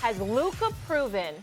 Has Luka proven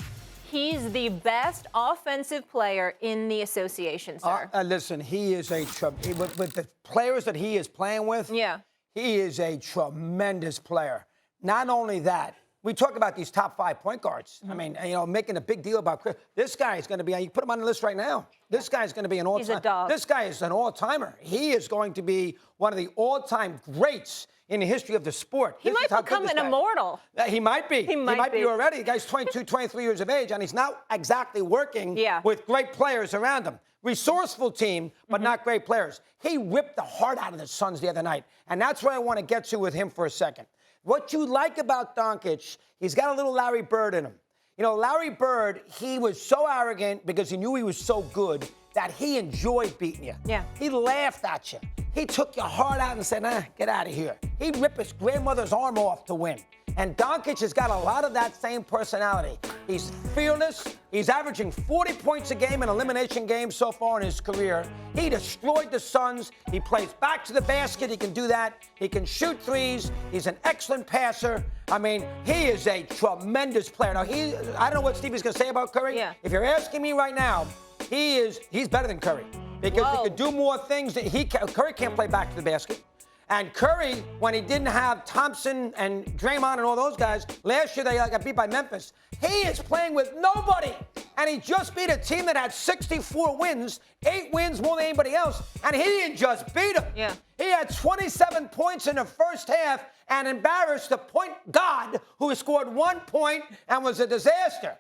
he's the best offensive player in the association, sir? Listen, he is with the players that he is playing with. Yeah. He is a tremendous player. Not only that, we talk about these top 5 point guards. I mean, making a big deal about Chris. This guy is going to be, you put him on the list right now. This guy is going to be an all-time. He's a dog. This guy is an all-timer. He is going to be one of the all-time greats in the history of the sport. He might become an immortal. He might be. He might be already. The guy's 22, 23 years of age, and he's not exactly working with great players around him. Resourceful team, but not great players. He ripped the heart out of the Suns the other night, and that's where I want to get to with him for a second. What you like about Doncic, he's got a little Larry Bird in him. Larry Bird, he was so arrogant because he knew he was so good that he enjoyed beating you. Yeah. He laughed at you. He took your heart out and said, get out of here. He'd rip his grandmother's arm off to win. And Doncic has got a lot of that same personality. He's fearless. He's averaging 40 points a game in elimination games so far in his career. He destroyed the Suns. He plays back to the basket. He can do that. He can shoot threes. He's an excellent passer. I mean, he is a tremendous player. Now, I don't know what Stevie's going to say about Curry. Yeah. If you're asking me right now, he's better than Curry because he could do more things that Curry can't play back to the basket. And Curry, when he didn't have Thompson and Draymond and all those guys, last year they got beat by Memphis. He is playing with nobody. And he just beat a team that had 64 wins, 8 wins more than anybody else, and he didn't just beat them. Yeah. He had 27 points in the first half and embarrassed the point god who scored 1 point and was a disaster.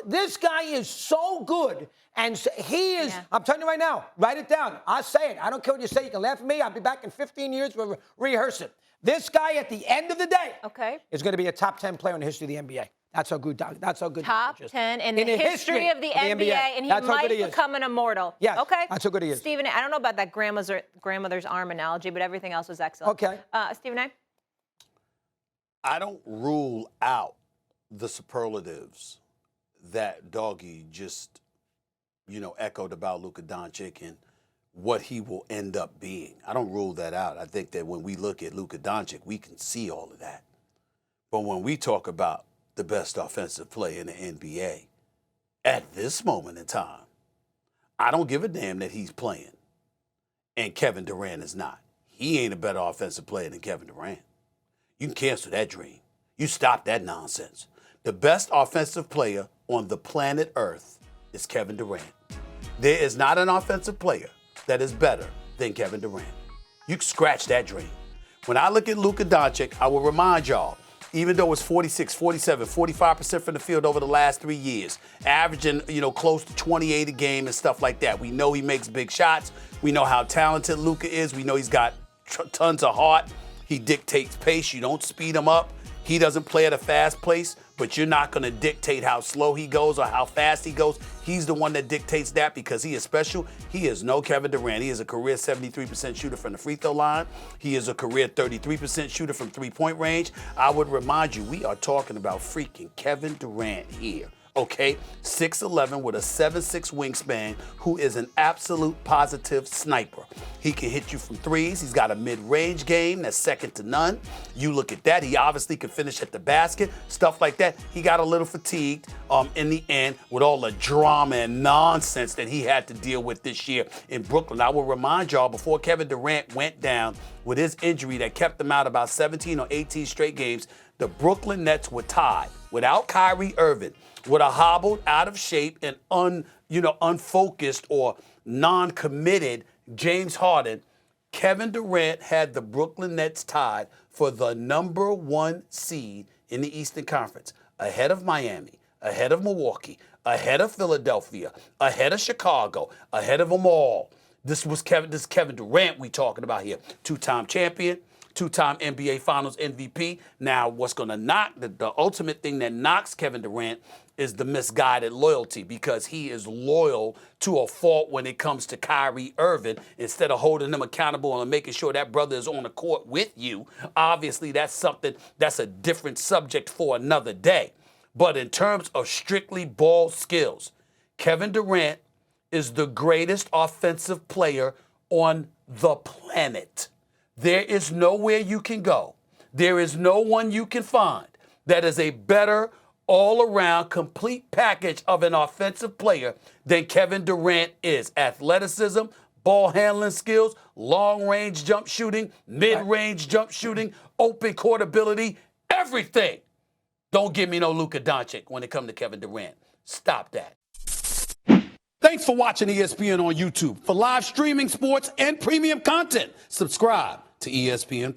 This guy is so good, and he is, I'm telling you right now, write it down. I'll say it. I don't care what you say. You can laugh at me. I'll be back in 15 years. We'll rehearse it. This guy, at the end of the day, is going to be a top 10 player in the history of the NBA. That's how good. That's how good. Top 10 in the history of the NBA, and he might become an immortal. Yeah. Okay. That's how good he is. Stephen, I don't know about that grandmother's arm analogy, but everything else was excellent. Okay. Stephen A. I don't rule out the superlatives that Doggy just, echoed about Luka Doncic and what he will end up being. I don't rule that out. I think that when we look at Luka Doncic, we can see all of that. But when we talk about the best offensive player in the NBA, at this moment in time, I don't give a damn that he's playing and Kevin Durant is not. He ain't a better offensive player than Kevin Durant. You can cancel that dream. You stop that nonsense. The best offensive player on the planet Earth is Kevin Durant. There is not an offensive player that is better than Kevin Durant. You can scratch that dream. When I look at Luka Doncic, I will remind y'all, even though it's 46, 47, 45% from the field over the last 3 years, averaging, close to 28 a game and stuff like that. We know he makes big shots. We know how talented Luka is. We know he's got tons of heart. He dictates pace. You don't speed him up. He doesn't play at a fast pace, but you're not going to dictate how slow he goes or how fast he goes. He's the one that dictates that because he is special. He is no Kevin Durant. He is a career 73% shooter from the free throw line. He is a career 33% shooter from three-point range. I would remind you, we are talking about freaking Kevin Durant here. Okay, 6'11" with a 7'6" wingspan, who is an absolute positive sniper. He can hit you from threes. He's got a mid-range game that's second to none. You look at that. He obviously can finish at the basket, stuff like that. He got a little fatigued in the end with all the drama and nonsense that he had to deal with this year in Brooklyn. I will remind y'all, before Kevin Durant went down with his injury that kept him out about 17 or 18 straight games, the Brooklyn Nets were tied without Kyrie Irving, with a hobbled, out of shape, and unfocused or non-committed James Harden. Kevin Durant had the Brooklyn Nets tied for the number 1 seed in the Eastern Conference, ahead of Miami, ahead of Milwaukee, ahead of Philadelphia, ahead of Chicago, ahead of them all. This is Kevin Durant we talking about here, 2-time champion, 2-time NBA Finals MVP. Now, what's going to knock, the ultimate thing that knocks Kevin Durant is the misguided loyalty, because he is loyal to a fault when it comes to Kyrie Irving. Instead of holding him accountable and making sure that brother is on the court with you, obviously that's a different subject for another day. But in terms of strictly ball skills, Kevin Durant is the greatest offensive player on the planet. There is nowhere you can go. There is no one you can find that is a better all-around, complete package of an offensive player than Kevin Durant is. Athleticism, ball handling skills, long-range jump shooting, mid-range jump shooting, open court ability, everything. Don't give me no Luka Doncic when it comes to Kevin Durant. Stop that. Thanks for watching ESPN on YouTube. For live streaming, sports, and premium content, subscribe to ESPN+.